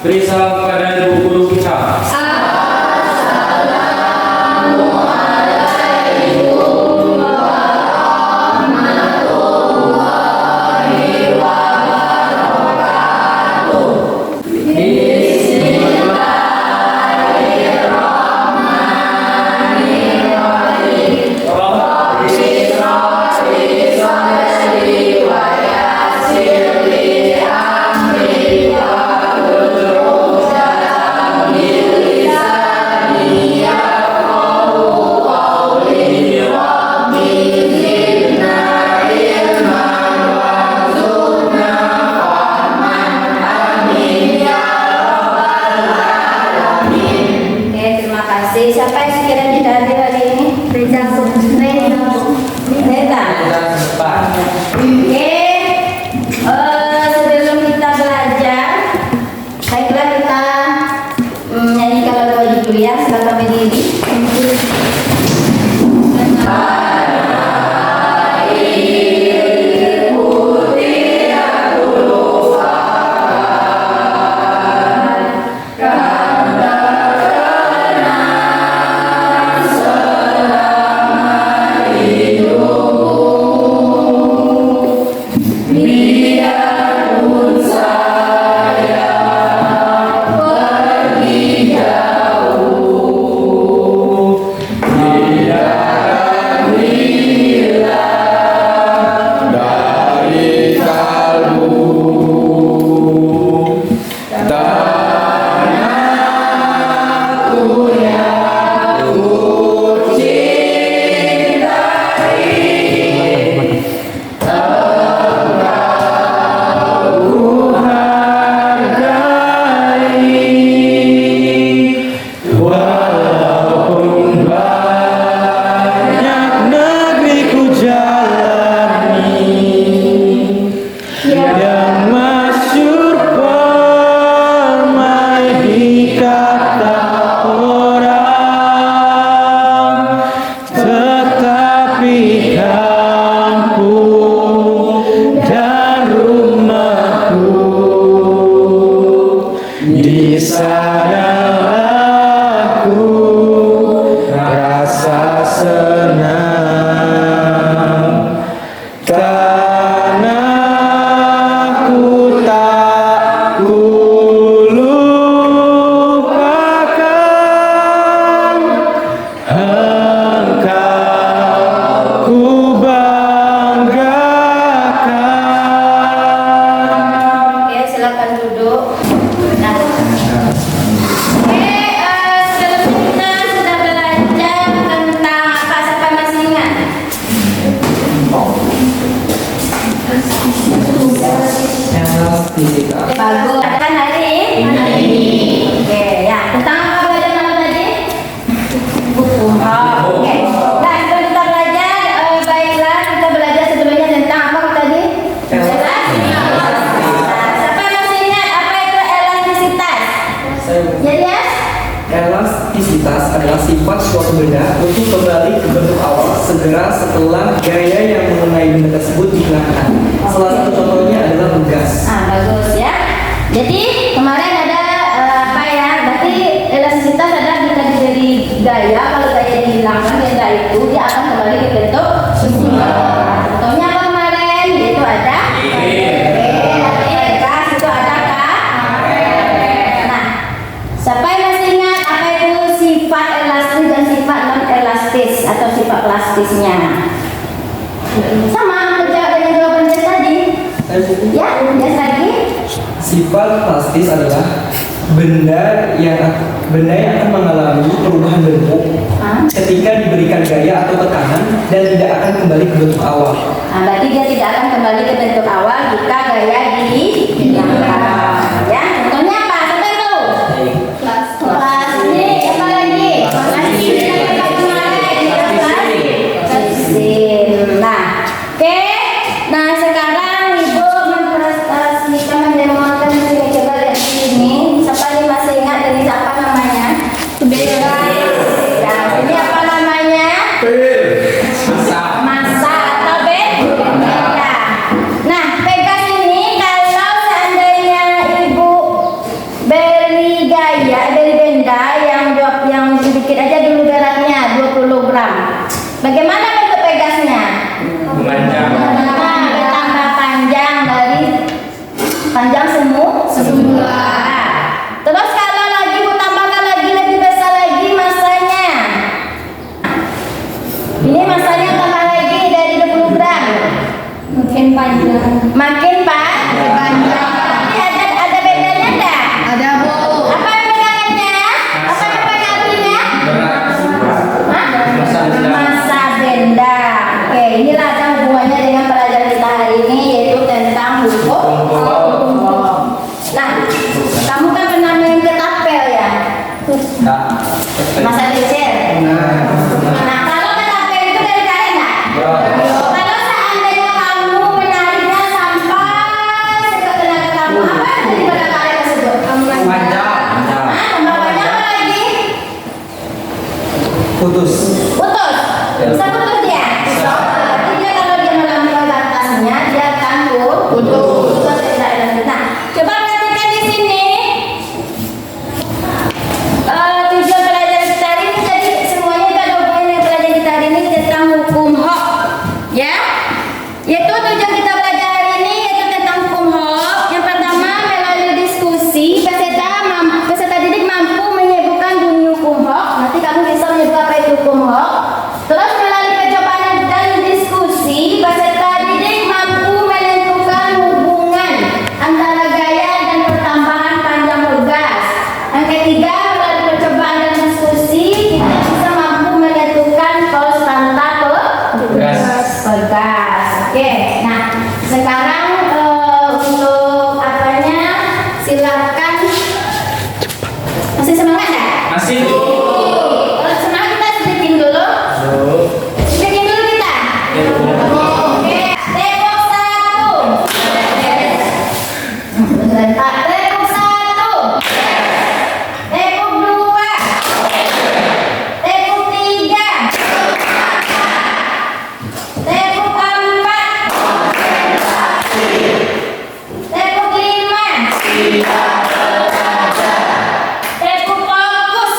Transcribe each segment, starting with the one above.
beri salam kepada ibu guru kita. Siapa yang sekiranya tidak hadir hari ini? Reza. Oke, sebelum kita belajar, baiklah kita menyanyikan lagu wajib dulu ya. Silakan berdiri. Bagus. Kan hari ini? Oke, ya. Tentang apa belajar malam tadi? Buku. Oke. Nah, sebelum kita belajar, baiklah kita belajar sebelumnya tentang apa tadi? Elastisitas. Siapa masih ingat apa itu elastisitas? Jadi ya? Elastisitas adalah sifat suatu benda untuk kembali ke bentuk awal segera setelah gaya yang mengenai benda tersebut dihilangkan. Salah satu contohnya adalah gas. Bagus ya. Jadi kemarin ada apa ya? Berarti elastisitas adalah jika jadi gaya, kalau gaya dihilangkan benda itu dia akan kembali ke bentuk semula. Contohnya apa kemarin? Itu ada gas, itu ada karet. Nah, siapa yang masih ingat apa itu sifat elastis dan sifat non elastis atau sifat plastisnya? Sama menjawab dengan jawaban Jess tadi. Ya, Jess lagi. Sifat plastis adalah benda yang akan mengalami perubahan bentuk ketika diberikan gaya atau tekanan dan tidak akan kembali ke bentuk awal. Berarti dia tidak akan kembali ke bentuk awal jika gaya dihilangkan. Ya, contohnya apa? Siapa yang tahu? Plastik. Apa lagi? Plastik. Nah, oke. Nah, sekarang Ibu mempresentasikan mendemokan coba lihat di sini. Siapa yang masih ingat dari siapa namanya? Beda. Ya, ini apa namanya? Masa atau beda. Nah, Pegas ini kalau seandainya panjang. Makin panjang. Tapi ada bedanya enggak? Ada Bu. Apa bedanya? Apa namanya artinya? Hah? Masa denda. Oke, inilah ada hubungannya dengan pelajaran kita hari ini, yaitu tentang hukum. Nah, kamu kan pernah main ketapel ya? Masa kecil. Nah, kalau ketapel itu dari karet nggak? Kalau seandainya kamu menariknya sampai sekena kamu, apa yang terjadi pada karet tersebut? Panjang. Tambah banyak apa lagi? Putus. Putus. Bisa putus dia? Jadi dia kalau dia melampaui batasnya, dia akan putus. Nah, coba perhatikan di sini. Tujuan pelajaran kita hari ini, jadi semuanya itu ada hubungannya dengan pelajaran kita hari ini tentang hukum hak, ya. Yaitu tujuan kita belajar hari ini yaitu tentang hukum hak. Yang pertama, melalui diskusi peserta didik mampu menyebutkan bunyi hukum hak. Nanti kamu bisa menyebut apa itu hukum hak. Terus melalui percobaan dan diskusi, peserta didik mampu menentukan hubungan antara gaya dan pertambahan panjang bergas. Yang ketiga, melalui percobaan dan diskusi, kita bisa mampu menentukan konstanta bergas. Oke, nah sekarang untuk apanya? Silakan. Masih semangat nggak? Masih. Kalau semangat kita sedikit dulu. Sedikit dulu kita. Oke, tepuk satu. Sebentar, tepuk satu. Tepuk dua. Tepuk tiga. Tepuk empat. Tepuk lima. Tepuk fokus.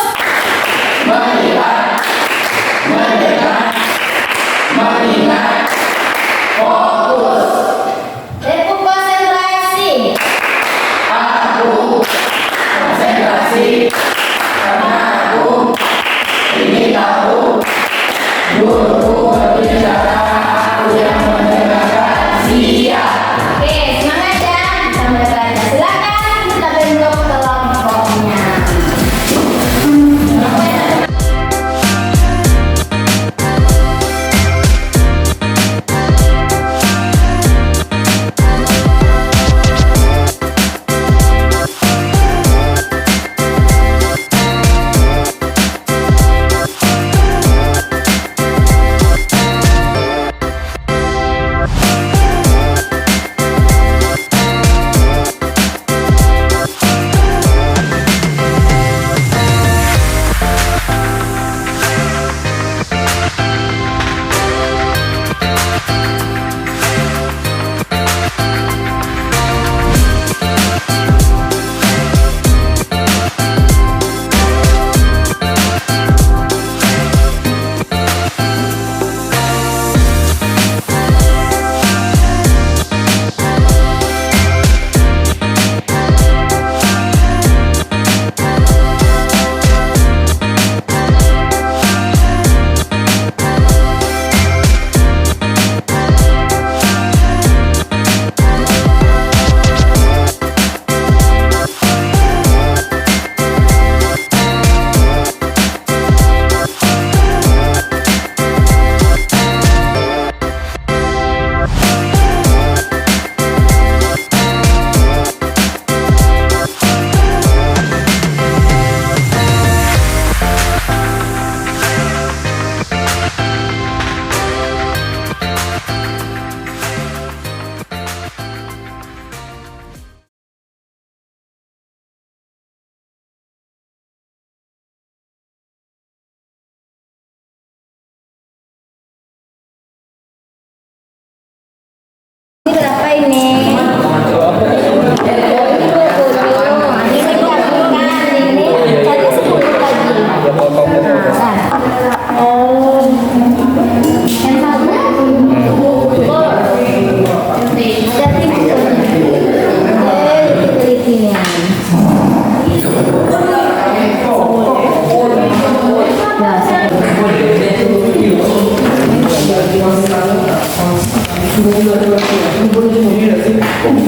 Ini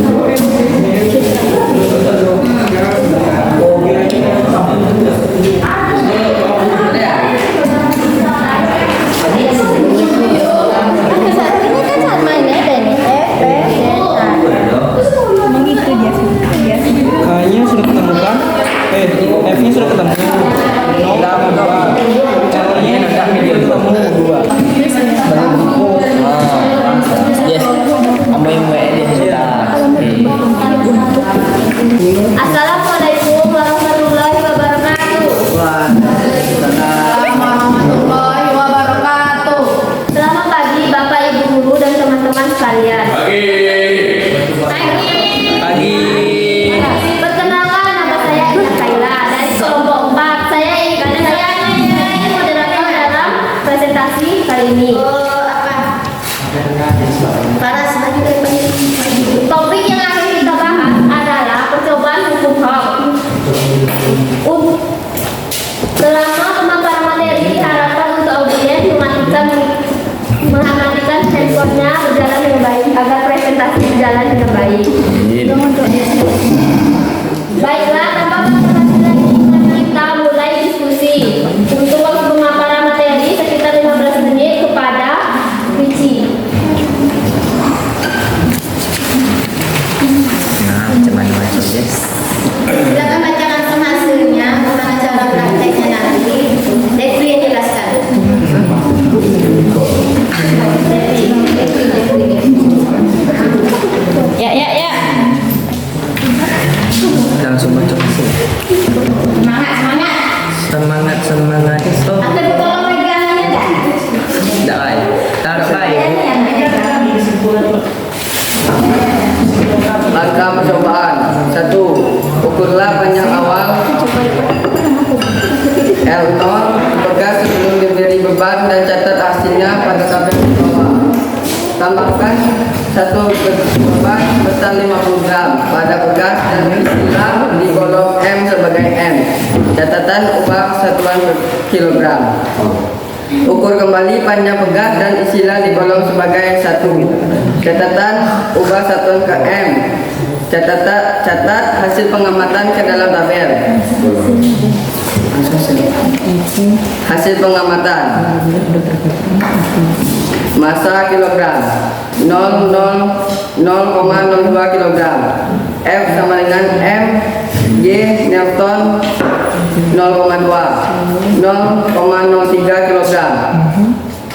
kan saat mainnya ada nih F, B, K-nya sudah ketemukan. F-nya sudah ketemu. L-nya ketemu 2. Yes. Kamu yang ini sudah. Assalamualaikum warahmatullahi wabarakatuh. Warahmatullahi wabarakatuh. Selamat pagi Bapak Ibu guru dan teman-teman sekalian. Pagi. Perkenalkan, nama saya Ina Kaila dari kelompok 4. Saya ingin moderator dalam presentasi kali ini. Topik yang akan kita bahas adalah percobaan hukum HAM. Selama pemaparan materi diharapkan untuk audiens mengamatikan handphonenya berjalan dengan baik agar presentasi berjalan dengan baik. Baiklah, tanpa basa-basi lagi, kita mulai diskusi. Untuk waktu pemaparan materi sekitar 15 menit kepada Vici. Nah, macam mana yes. Silakan baca langsung hasilnya, bagaimana cara prakteknya nanti. Devi yang jelaskan. Ya. Langsung baca hasil. Semangat. Semangat. Oh, Ada tolong pegangannya enggak? tidak baik. Taruh baik. Langkah percobaan. 1. Ukurlah panjang awal L0 pegas sebelum diberi beban dan catat hasilnya pada tabel di bawah. Tambahkan 1 beban besar 50 gram pada pegas dan istilah di kolom M sebagai M. Catatan ubah satuan per kilogram. Ukur kembali panjang pegas dan istilah di kolom sebagai 1. Catatan ubah satuan ke M. Catat hasil pengamatan ke dalam tabel. Hasil pengamatan. Massa kilogram 0,02 kilogram. F sama dengan M. G Newton 0,2 0,03 kilogram.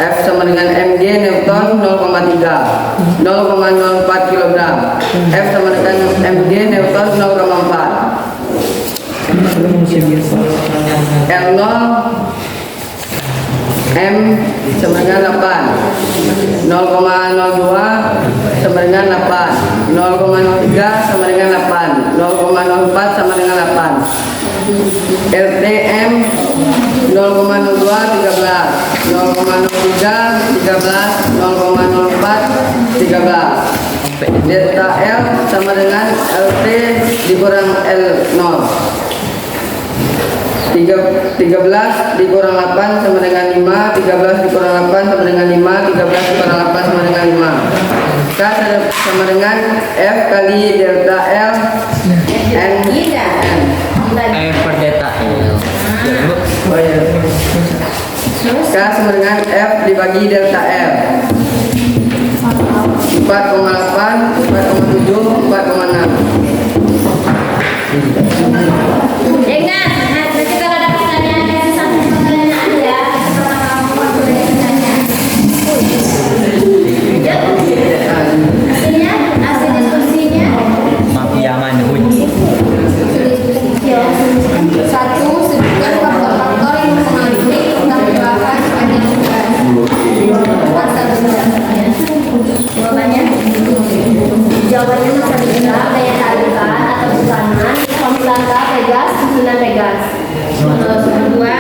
F sama dengan mg Newton 0,3 0,04 kilogram. F sama dengan mg Newton 0,4. L0 M sama dengan 8 0,02 sama dengan 8 0,03 sama dengan 8 0,04 sama dengan 8. LTM 0,02 13 0,03 13 0,04 13. Delta L sama dengan LT dikurang L0. 13 dikurang 8 sama dengan 5, 13 dikurang 8 sama dengan 5, 13 dikurang 8 sama dengan 5. K sama dengan F kali delta L N F per delta L. Oh ya. K sama dengan F dibagi delta L 4,8, 4,7, 4,6. Ingat, nanti kalau ada pertanyaan kasih satu pertanyaan ya. Hasil diskusinya. Mafia manhun. Satu, sebutkan faktor-faktor yang mempengaruhi penambahan panjang tugas. Jawabannya masa dikenal daya tarikan atau tekanan formula Pegas, Nina Pegas. Kedua,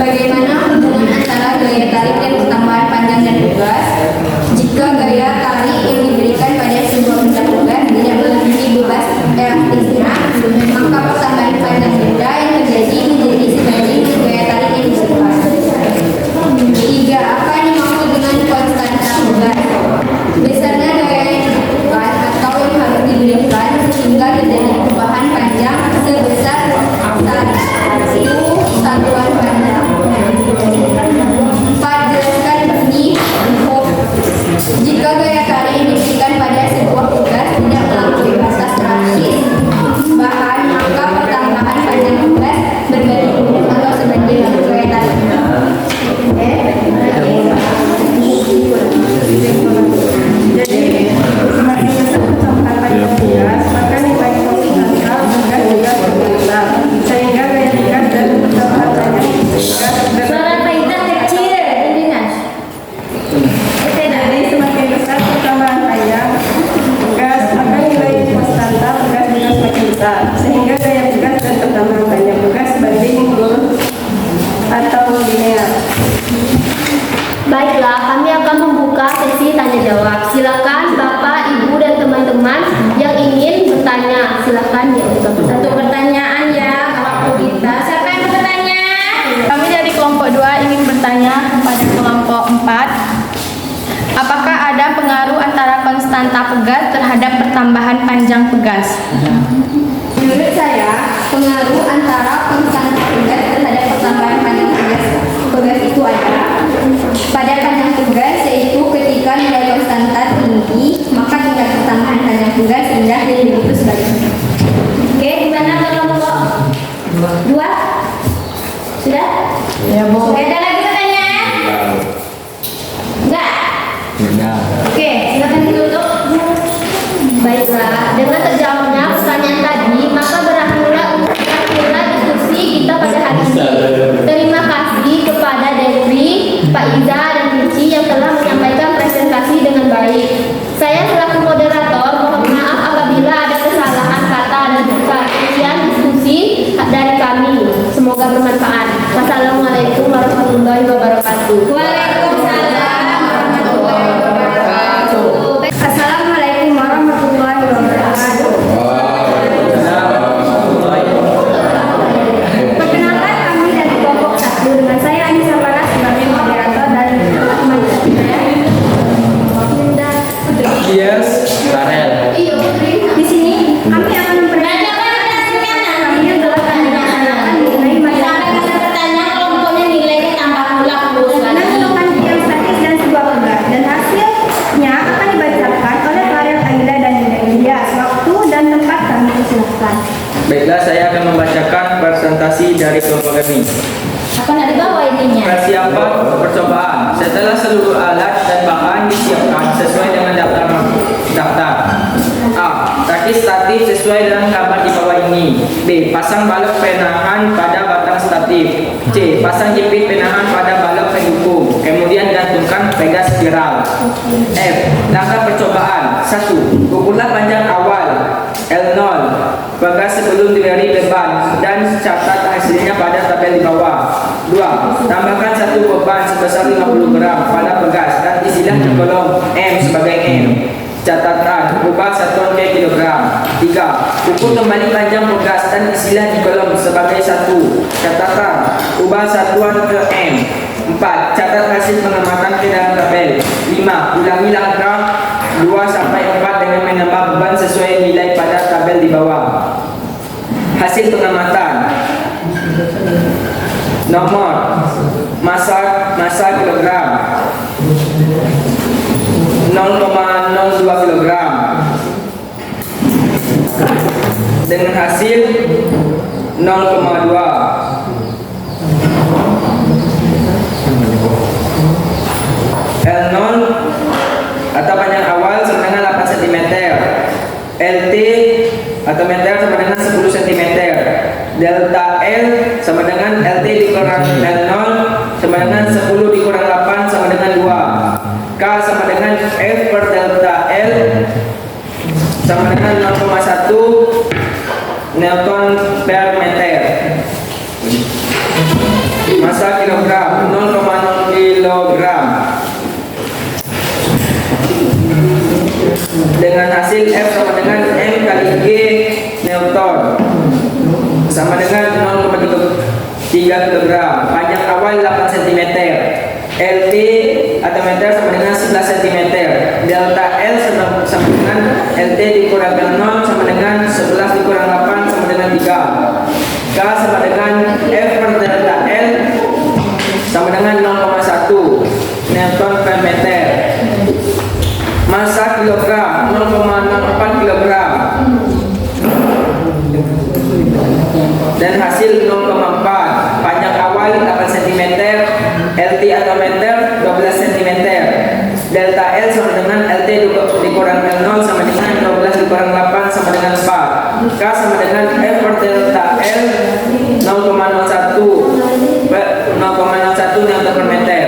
bagaimana hubungan antara gaya tarik dan pertambahan panjang dan tugas? Jika gaya tarik yang diberikan pada sebuah benda tugas tidak melebihi bebas elastisnya, maka pertambahan panjang benda yang terjadi menjadi sebanding gaya tarik yang disebut. Besarnya gaya yang dibutuhkan atau yang harus diberikan sehingga terjadi perubahan panjang sebesar satu satuan panjang. 4. Jelaskan bunyi jika gaya tarik yang diberikan pada sebuah tugas tidak melampaui batas praktis bahan, maka pertambahan panjang tugas berbanding lurus atau sebanding dengan gaya tarik. Jadi semakin besar pertambahan panjang tugas, maka nilai konstanta tugas juga berkurang, sehingga gaya tugas dan pertambahan panjang tugas Suara Faida kecil, dengar. Jadi semakin besar pertambahan panjang tugas, maka nilai konstanta tugas juga semakin besar, sehingga gaya tugas dan pertambahan panjang tugas berbanding lurus atau linear. Baiklah, kami akan membuka sesi tanya jawab. Silakan Bapak, Ibu, dan teman-teman yang ingin bertanya. Silakan ya. Satu pertanyaan ya waktu kita. Siapa yang mau bertanya? Kami dari kelompok 2 ingin bertanya kepada kelompok 4. Apakah ada pengaruh antara konstanta pegas terhadap pertambahan panjang pegas? Menurut saya, pengaruh antara konstanta pegas terhadap pertambahan panjang pegas itu ada. Pada panjang tugas, yaitu ketika nilai konstanta tinggi, maka tingkat pertambahan panjang tugas rendah dan begitu sebaliknya. Oke, gimana kelompok 2? Sudah? Ya, Bu. Oke, ada lagi pertanyaan? Enggak? Oke, silakan ditutup. Baiklah, dengan terjawabnya pertanyaan tadi, maka berakhirlah diskusi kita pada hari ini. Terima kasih kepada Dewi, Pak Iza, dan Cici yang telah menyampaikan presentasi dengan baik. Saya selaku moderator mohon maaf apabila ada kesalahan kata dan sekian diskusi dari kami. Semoga bermanfaat. Wassalamualaikum warahmatullahi wabarakatuh. Waalaikumsalam warahmatullahi wabarakatuh. Assalamualaikum warahmatullahi wabarakatuh. Perkenalkan kami dari kelompok 1 dengan saya Anissa Farah sebagai moderator dan teman saya Yes. Farel. di sini kami akan memperkenalkan kami yang telah kami laksanakan mengenai materi pertanyaan kelompoknya nilainya tambah ulang terus lagi. Menentukan yang statis dan sebuah pegas, dan hasilnya akan dibacakan oleh Farel, Aida, dan Ilyas. Waktu dan tempat kami persilahkan. Baiklah, saya akan membacakan presentasi dari kelompok kami. Akan ada bawah ininya. Persiapan percobaan. Setelah seluruh alat dan bahan disiapkan sesuai dengan daftar. A. Rakit statif sesuai dengan gambar di bawah ini. B. Pasang balok penahan pada batang statif. C. Pasang jepit penahan pada balok pendukung. Kemudian gantungkan pegas spiral. F. Langkah percobaan. 1. Ukurlah panjang awal L0 pegas sebelum diberi beban dan catat hasilnya pada tabel di bawah. 2. Tambahkan satu beban sebesar 50 gram pada pegas dan isilah di kolom M sebagai M. Catatan, ubah satuan ke kilogram. 3. Ukur kembali panjang pegas dan isilah di kolom sebagai 1. Catatan, ubah satuan ke M. 4. Catat hasil pengamatan ke dalam tabel. 5. Ulangi langkah 2-4 dengan menambah beban sesuai nilai pada tabel di bawah. Hasil pengamatan. Nomor massa kilogram 0,02 kilogram dengan hasil 0,2. L0 atau panjang awal sama dengan 8 cm. LT atau meter sama dengan 10 cm. Delta L sama dengan LT dikurang L0 sama dengan 10 dikurang 8 sama dengan 2. K sama dengan F per delta L sama dengan 0,1 Newton per meter. Massa kilogram 0,0 kilogram dengan hasil F sama dengan M kali G Newton sama dengan 0,3 kilogram. Panjang awal 8 cm. LT atau meter sama dengan 11 cm. Delta LT dikurangkan 0 sama dengan 11 dikurang 8 sama dengan 3. K sama dengan F per delta L sama dengan 0,1 Newton per meter. Massa kilogram 0,04 kilogram dan hasil 0,4. Panjang awal 8 cm, LT atau meter 12 cm. Delta L sama dengan LT dikurangkan 0 sama dengan 12 dikurang 8 sama dengan 4. K sama dengan F per delta L 0,01 Newton per meter.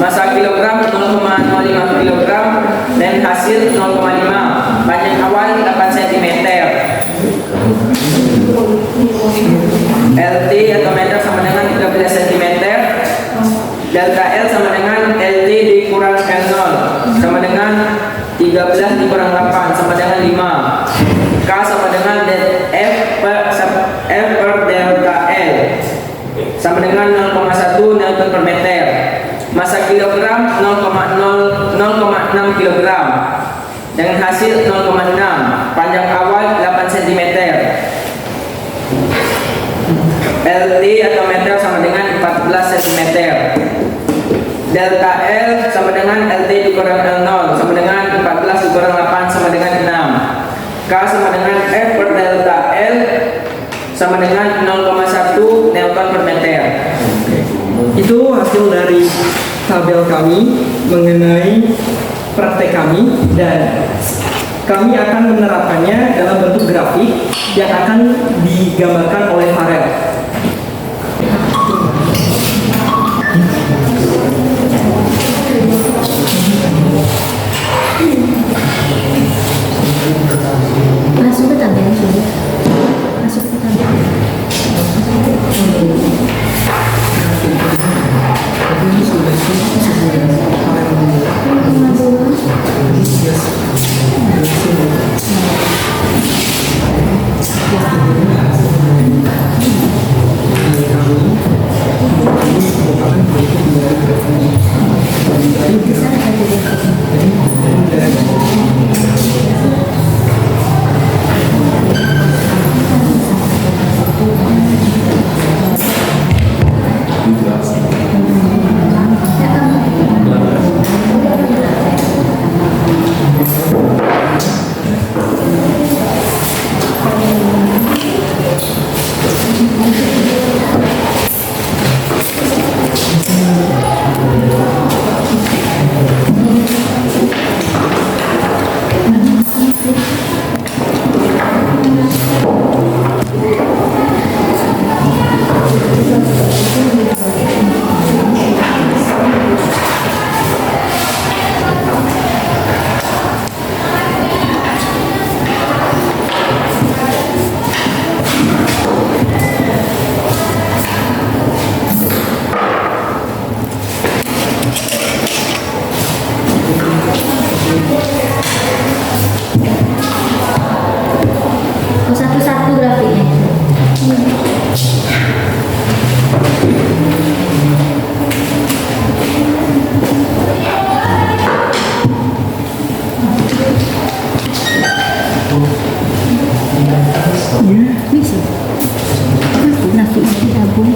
Massa kilogram 0,05 kilogram dan hasil 0,5. Panjang awal 8 cm. LT atau meter sama dengan 13 cm. Delta L sama dengan LT dikurangkan 0 sama dengan 13 dikurang 8 sama dengan 5. K sama dengan F per delta L sama dengan 0,1 Newton per meter. Massa kilogram 0,6 kilogram dengan hasil 0,6. Panjang awal 8 cm. LT atau meter sama dengan 14 cm. Delta L sama dengan LT dikurangkan 0 sama dengan 14 dikurang 8 sama dengan 6. K sama dengan F per delta L sama dengan 0,1 Newton per meter. Itu hasil dari tabel kami mengenai praktek kami, dan kami akan menerapkannya dalam bentuk grafik yang akan digambarkan oleh Farel. Masuk ke tabel sudah. Masuk ke tabel. Satu-satu grafiknya. Bisa. Grafiknya digabung.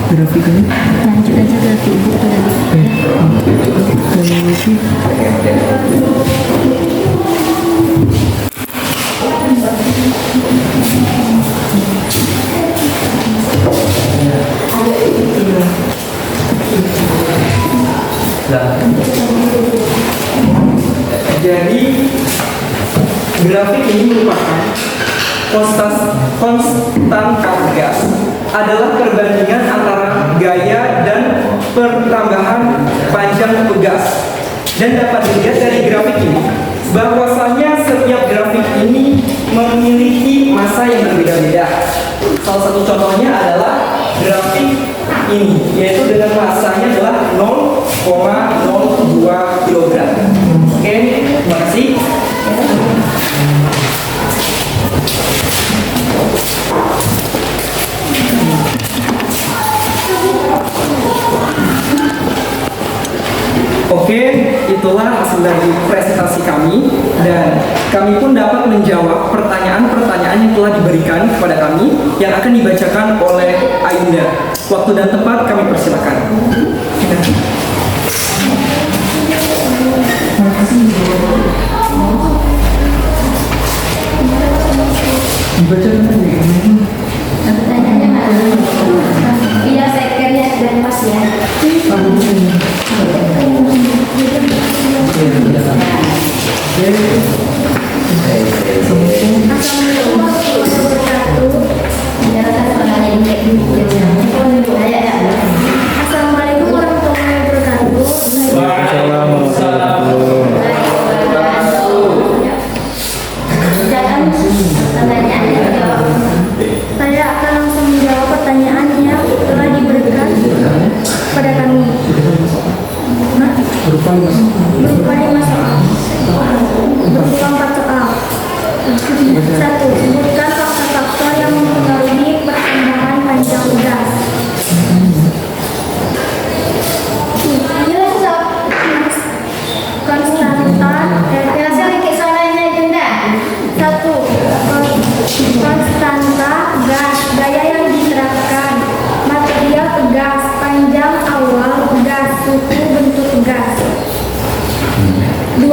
Grafiknya Lanjut aja grafik ibu tadi. Jadi grafik ini merupakan konstanta gas adalah perbandingan antara gaya dan pertambahan panjang pegas, dan dapat dilihat dari grafik ini bahwasanya setiap grafik ini memiliki massa yang berbeda-beda. Salah satu contohnya adalah grafik ini, yaitu dengan massanya adalah 0,02 kg. Oke, terima kasih. itulah hasil dari presentasi kami, dan kami pun dapat menjawab pertanyaan-pertanyaan yang telah diberikan kepada kami yang akan dibacakan oleh Ainda. Waktu dan tempat kami persilakan. Dibacakan aja. Pertanyaannya mana? Iya, sekernya dan pas ya. Assalamualaikum warahmatullahi wabarakatuh. Saya akan langsung menjawab pertanyaan yang telah diberikan pada kami. Berupa 5 soal. Berupa 4 soal. 1. Sebutkan faktor-faktor yang mempengaruhi perkembangan panjang tugas. Konstanta gas, gaya yang diterapkan, material gas, panjang awal gas, suhu bentuk gas. 2.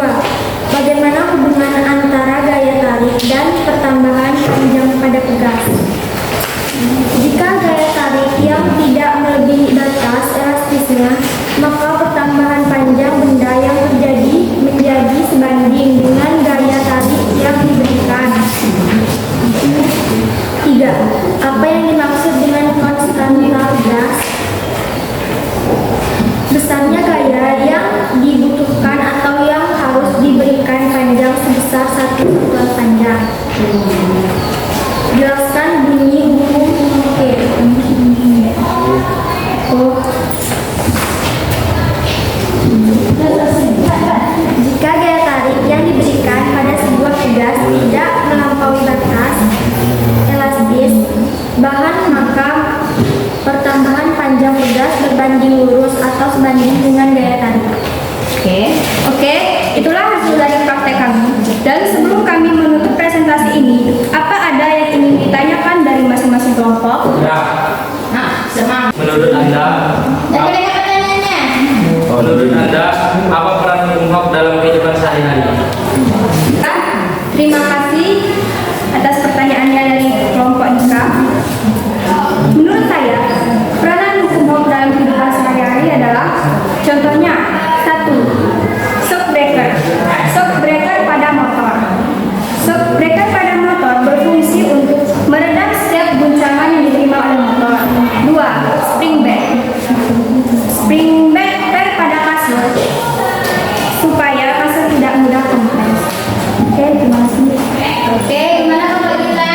Bagaimana hubungan antara gaya tarik dan pertambahan panjang pada pegas? Jika gaya tarik yang tidak melebihi batas elastisnya, maka pertambahan panjang benda yang terjadi menjadi sebanding dengan gaya tarik yang diberikan. 3. Apa yang dimaksud dengan konstanta gas? Besarnya gaya yang dibutuhkan atau yang harus diberikan panjang sebesar 1 satuan panjang. Jelaskan bunyi hukum Oke. Jika gaya tarik yang diberikan pada sebuah pegas tidak melampaui batas elastis bahan, maka pertambahan panjang pegas berbanding lurus atau sebanding dengan gaya tarik. Oke, itulah hasil dari praktek kami. Dan sebelum kami menutup presentasi ini, apa ada yang ingin ditanyakan dari masing-masing kelompok? Ya. Menurut Anda, apa peran hukum dalam kehidupan sehari-hari? Terima kasih atas pertanyaannya dari kelompok Nika. Menurut saya, peranan hukum dalam kehidupan sehari-hari adalah contohnya 1. Shock breaker. Shock breaker pada motor. Shock breaker pada motor berfungsi untuk meredam setiap guncangan yang diterima oleh motor. 2. Spring back. Spring back pada kasur supaya kasur tidak mudah kempes. Oke, terima kasih. Oke, gimana kalau kita?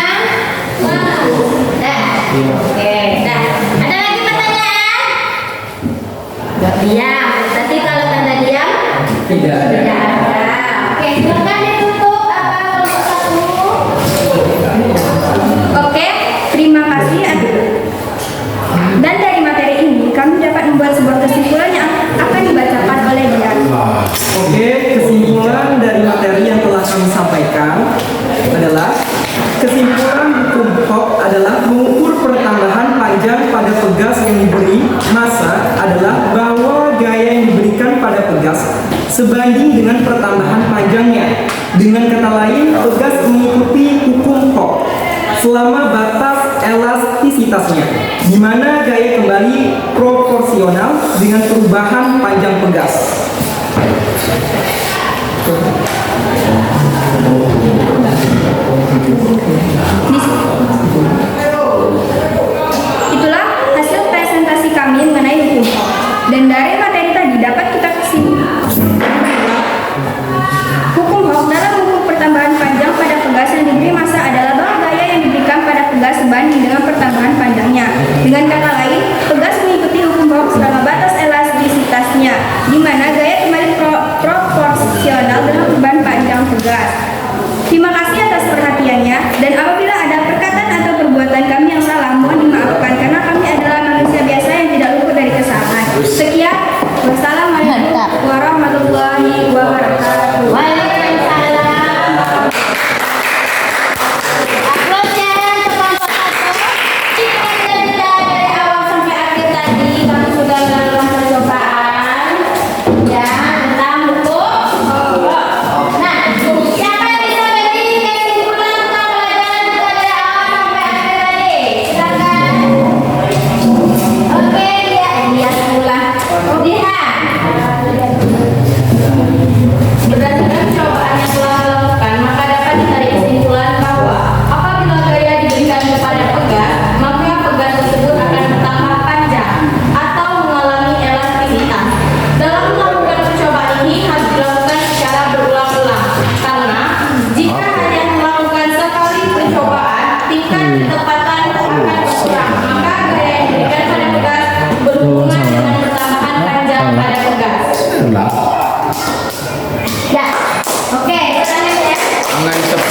Oke, dah. Ada lagi pertanyaan? Gak diam. Tapi kalau tanda diam? Tidak ada. Tidak ada. Oke, silakan ditutup kelompok 1. Oke, terima kasih. Dan dari materi ini kami dapat membuat sebuah kesimpulan yang akan dibacakan oleh Dian. Oke, kesimpulan dari materi yang telah kami sampaikan adalah kesimpulan hukum Hooke adalah mengukur pertambahan panjang pada pegas yang diberi massa adalah bahwa gaya yang diberikan pada pegas sebanding dengan pertambahan panjangnya. Dengan kata lain, pegas mengikuti hukum Hooke selama batas elastisitasnya, di mana gaya kembali proporsional dengan perubahan panjang pegas. Itulah hasil presentasi kami mengenai hukum Hooke. Dan dari materi tadi dapat kita kesimpulan hukum Hooke dalam hukum pertambahan panjang pada pegas yang diberi massa adalah bahwa gaya yang diberikan pada pegas sebanding dengan pertambahan panjangnya. Dengan kata lain, pegas mengikuti hukum Hooke selama batas elastisitasnya, di mana gaya kembali proporsional dengan perubahan panjang pegas.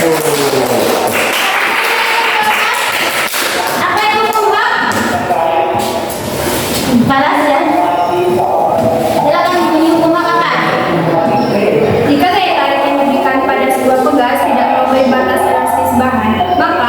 Apa itu kumbang? Balas ya. Silakan bunyi hukum kakak. Jika daya tarik yang diberikan pada sebuah pegas tidak melampaui batas elastis bahan, maka